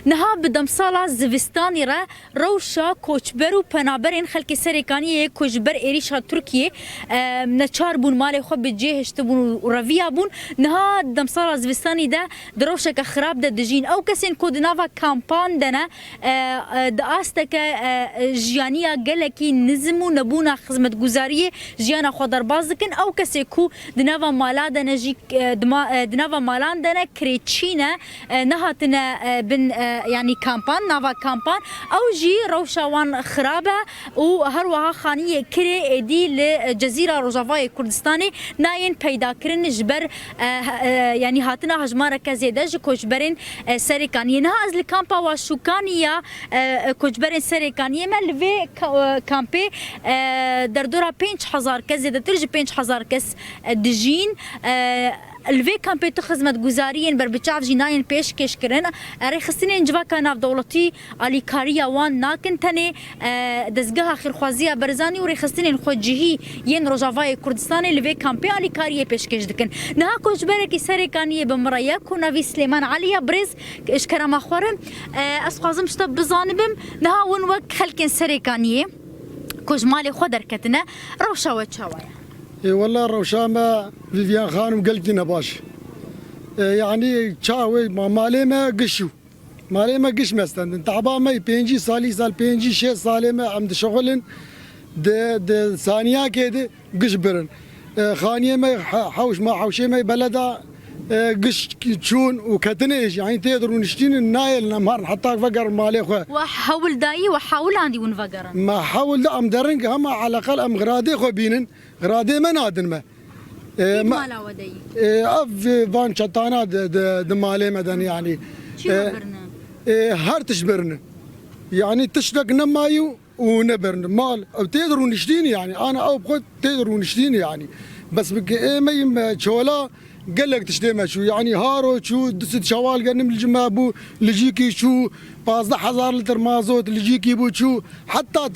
نها بدم سالا زوستانی را روشا کوچبر و پنابرین خلک سرکانی کوچبر ایریشا ترکیه نچار بون مال خو بجهشت بون رویا بون نها دم سالا زوستانی ده دروشا که خراب ده دجین او کسین کود نوا کامپان دنا د استک جیانیا گلکی نظم و نبونا خدمت گزاری جیانا خودر بازکن او کسی کو دنوا مالا دنا جی دنوا مالان دنا کریچینا نهاتنا بن يعني كامبان نافا كامبان او جي روشاوان خرابه وهروها خانيه كري دي لجزيره روجافاي كردستاني ناين پیدا کرن جبر يعني هاتنا هجماره كزيده كوجبرين سريكانيه نها از الكامبا وشوكانيه كوجبرين سريكانيه ملفي كامبي دردورا 5000 كزيده ترج 5000 كس دجين الوی کمپی تو خدمت گزارین بر بچاف جناین پیش کش کرن اری خستین جوا کناف دولتی علی کاریا وان ناکن تنه دزگاه آخر خوازی برزانی و ری خستین خود جهی ین روجاوای کردستان الوی کمپی علی کاری پیش کش دکن نه کوچ برکی سرکانی بمرایا کناوی سلیمان علی برز اشکرام خورم از خوازم شتا بزانبم نه ون وک خلکن سرکانی کوچ مال خود درکتنه روشا و چاوای والله الروشامة فيفيان خانم قلت لنا باش يعني تشاوي مالي ما قشوا مالي ما قش مستند تعبان ما بينجي سال بينجي شيء سالمة عند شغلن د ثانية كده قش برن خانية ما حوش ما حوشي ما بلدا قش تشون وكتنيش يعني تقدروا نشتين النايل نمر حتى فقر مالي خو وحاول داي وحاول عندي ونفقر ما حاول دا ام درنج هم على الاقل ام غرادي خو بينن غرادي ما نادن ما ما لا ودي اف فان شطانا د مالي مدن يعني شو برنا هرتش برنا يعني تشتق نمايو ونبرن مال او تقدروا نشتين يعني انا او بخد تقدروا نشتين يعني بس بك ما شولا قال لك تشتمه شو يعني هارو شو دست شوال قال الجماعة بو لجيكي شو 15000 لتر مازوت لجيكي بو شو حتى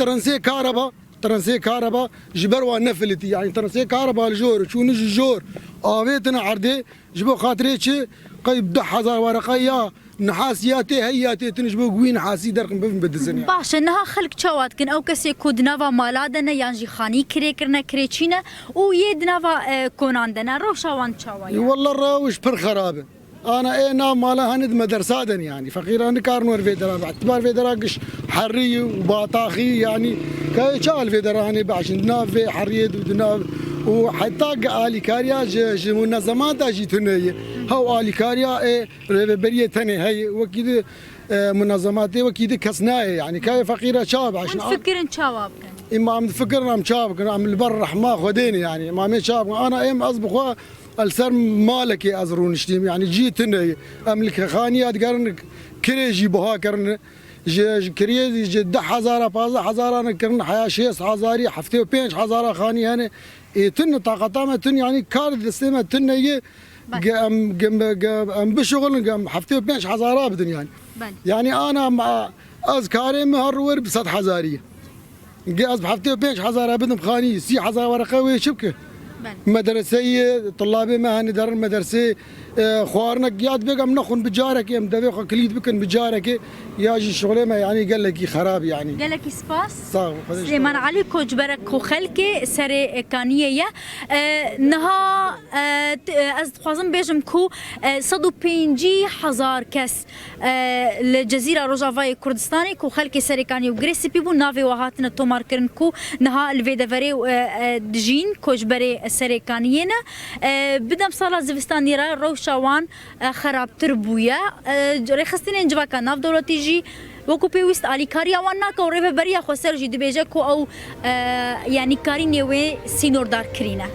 ترنسي كهرباء جبروا نفلتي يعني ترنسي كهرباء الجور شو نجي جور آويتنا عردي جبوا خاطري شي قيب 10000 ورقة يا نحاسياتي هياتي تنجبوا قوي نحاسي درقم بفن بدزنيا باش انها خلق تشوات كن او كسي كود نافا مالادنا يانجي خاني كريكرنا كريتشينا ويد نافا كوناندنا روشاوان تشاوايا والله الراوش بر خرابه انا ايه نام مالا هند مدرسادن يعني فقير انا كارنور فيدرا باعتبار فيدرا قش حري وباطاخي يعني كاي شال فيدراني باش نافي حريد ودناف وحتى آلي كاريا منظمات جيتونية هو آلي كاريا ايه بريه ثاني هي وكيد منظمات وكيد كسنايه يعني كاي فقيره شاب عشان فكرن شباب كان اما عم فكرنا عم شاب كان عم البر رحمه خديني يعني ما شاب انا ام اصبخ السر مالكي ازرون شتيم يعني جيتني املك خانيات قرن كريجي بها قرن كريجي جد 10000 انا قرن حياه 6000 حفتي 5000 خاني هنا تن طاقتها تن يعني كار السيما تن هي ام بشغل قام حفتي 5000 بدن يعني انا اذكاري مهرور ب 6000 قاز بحفتي 5000 بدن خاني 6000 ورقه وشبكه مدرسه طلابي ما هني در مدرسه خوارنا قياد بقى نخون بجارك يم دبي كليد بكن بجارك ياجي شغله ما يعني قال لك خراب يعني قال لك سباس سليمان علي كوجبرك كو خلكي سري كانيه نها از خوازم بيجم كو 150,000 كس الجزيره روجافاي كردستاني كو خلكي سري كانيه وغريسبي بو نافي وهاتنا تومار كرن كو نها الفيدافري دجين كوجبري سري كانينا بدم صاله زفستاني روش شوان خراب تربويا رخصتين جوا كناف دولتي جي وكو بيوست علي كاريا وانا كو ريف بريا خسر جي دبيجا كو او يعني كاري نيوي سينور دار كرينا